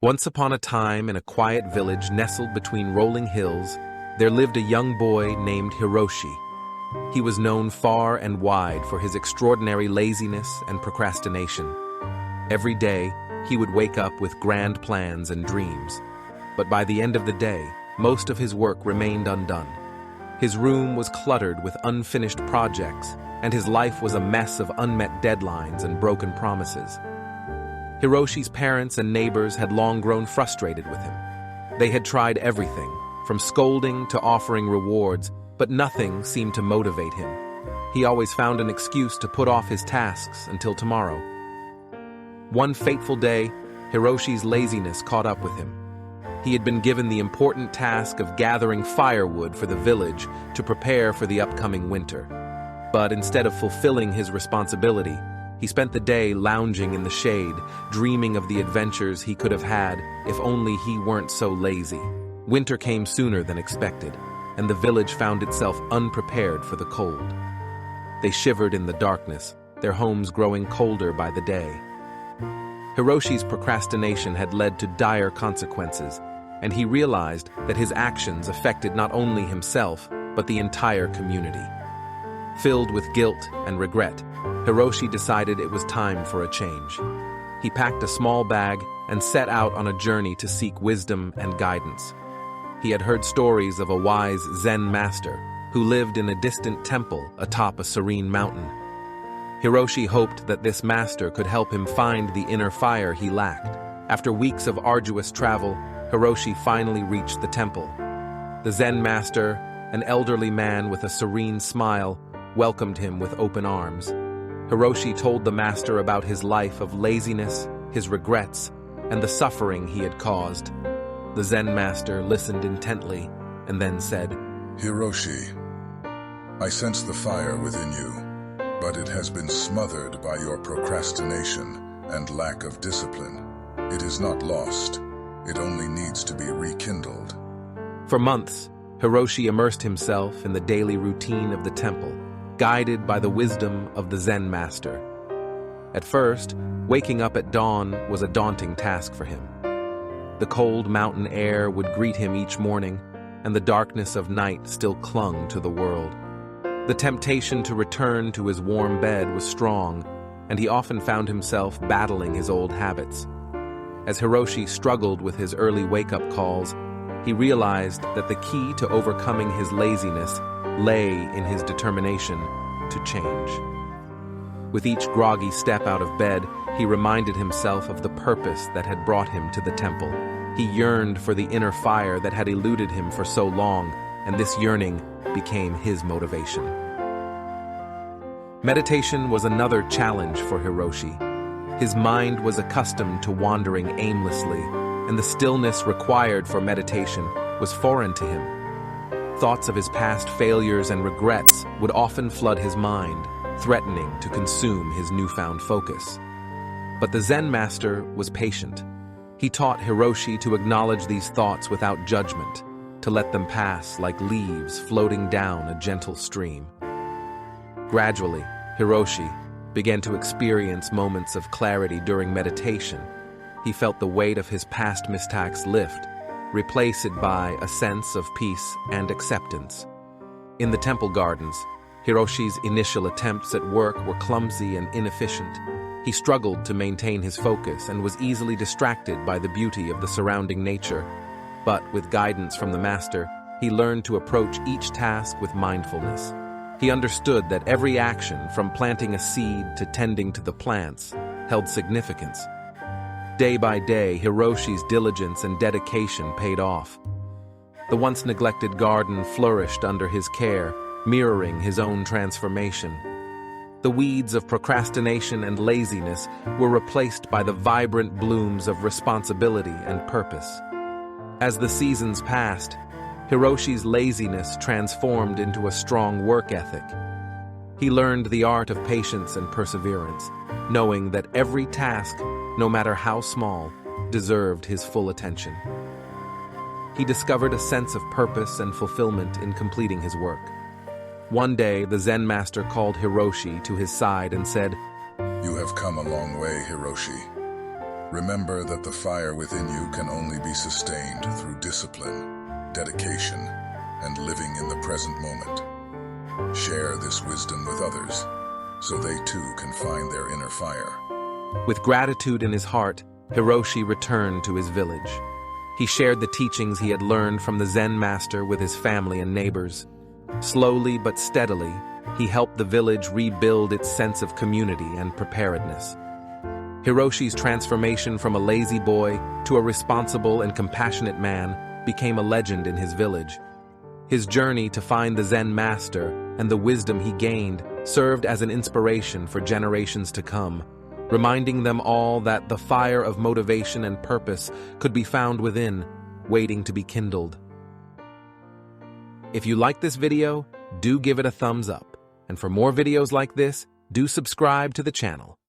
Once upon a time, in a quiet village nestled between rolling hills, there lived a young boy named Hiroshi. He was known far and wide for his extraordinary laziness and procrastination. Every day, he would wake up with grand plans and dreams. But by the end of the day, most of his work remained undone. His room was cluttered with unfinished projects, and his life was a mess of unmet deadlines and broken promises. Hiroshi's parents and neighbors had long grown frustrated with him. They had tried everything, from scolding to offering rewards, but nothing seemed to motivate him. He always found an excuse to put off his tasks until tomorrow. One fateful day, Hiroshi's laziness caught up with him. He had been given the important task of gathering firewood for the village to prepare for the upcoming winter. But instead of fulfilling his responsibility, he spent the day lounging in the shade, dreaming of the adventures he could have had if only he weren't so lazy. Winter came sooner than expected, and the village found itself unprepared for the cold. They shivered in the darkness, their homes growing colder by the day. Hiroshi's procrastination had led to dire consequences, and he realized that his actions affected not only himself, but the entire community. Filled with guilt and regret, Hiroshi decided it was time for a change. He packed a small bag and set out on a journey to seek wisdom and guidance. He had heard stories of a wise Zen-Master who lived in a distant temple atop a serene mountain. Hiroshi hoped that this master could help him find the inner fire he lacked. After weeks of arduous travel, Hiroshi finally reached the temple. The Zen-Master, an elderly man with a serene smile, welcomed him with open arms. Hiroshi told the master about his life of laziness, his regrets, and the suffering he had caused. The Zen-Master listened intently and then said, Hiroshi, I sense the fire within you, but it has been smothered by your procrastination and lack of discipline. It is not lost. It only needs to be rekindled. For months, Hiroshi immersed himself in the daily routine of the temple, guided by the wisdom of the Zen-Master. At first, waking up at dawn was a daunting task for him. The cold mountain air would greet him each morning, and the darkness of night still clung to the world. The temptation to return to his warm bed was strong, and he often found himself battling his old habits. As Hiroshi struggled with his early wake-up calls, he realized that the key to overcoming his laziness lay in his determination to change. With each groggy step out of bed, he reminded himself of the purpose that had brought him to the temple. He yearned for the inner fire that had eluded him for so long, and this yearning became his motivation. Meditation was another challenge for Hiroshi. His mind was accustomed to wandering aimlessly, and the stillness required for meditation was foreign to him. Thoughts of his past failures and regrets would often flood his mind, threatening to consume his newfound focus. But the Zen-Master was patient. He taught Hiroshi to acknowledge these thoughts without judgment, to let them pass like leaves floating down a gentle stream. Gradually, Hiroshi began to experience moments of clarity during meditation. He felt the weight of his past mistakes lift, replaced by a sense of peace and acceptance. In the temple gardens, Hiroshi's initial attempts at work were clumsy and inefficient. He struggled to maintain his focus and was easily distracted by the beauty of the surrounding nature. But with guidance from the master, he learned to approach each task with mindfulness. He understood that every action, from planting a seed to tending to the plants, held significance. Day by day, Hiroshi's diligence and dedication paid off. The once neglected garden flourished under his care, mirroring his own transformation. The weeds of procrastination and laziness were replaced by the vibrant blooms of responsibility and purpose. As the seasons passed, Hiroshi's laziness transformed into a strong work ethic. He learned the art of patience and perseverance, knowing that every task, no matter how small, deserved his full attention. He discovered a sense of purpose and fulfillment in completing his work. One day, the Zen-Master called Hiroshi to his side and said, You have come a long way, Hiroshi. Remember that the fire within you can only be sustained through discipline, dedication, and living in the present moment. Share this wisdom with others, so they too can find their inner fire. With gratitude in his heart, Hiroshi returned to his village. He shared the teachings he had learned from the Zen-Master with his family and neighbors. Slowly but steadily, he helped the village rebuild its sense of community and preparedness. Hiroshi's transformation from a lazy boy to a responsible and compassionate man became a legend in his village. His journey to find the Zen-Master and the wisdom he gained served as an inspiration for generations to come, reminding them all that the fire of motivation and purpose could be found within, waiting to be kindled. If you like this video, do give it a thumbs up, and for more videos like this, do subscribe to the channel.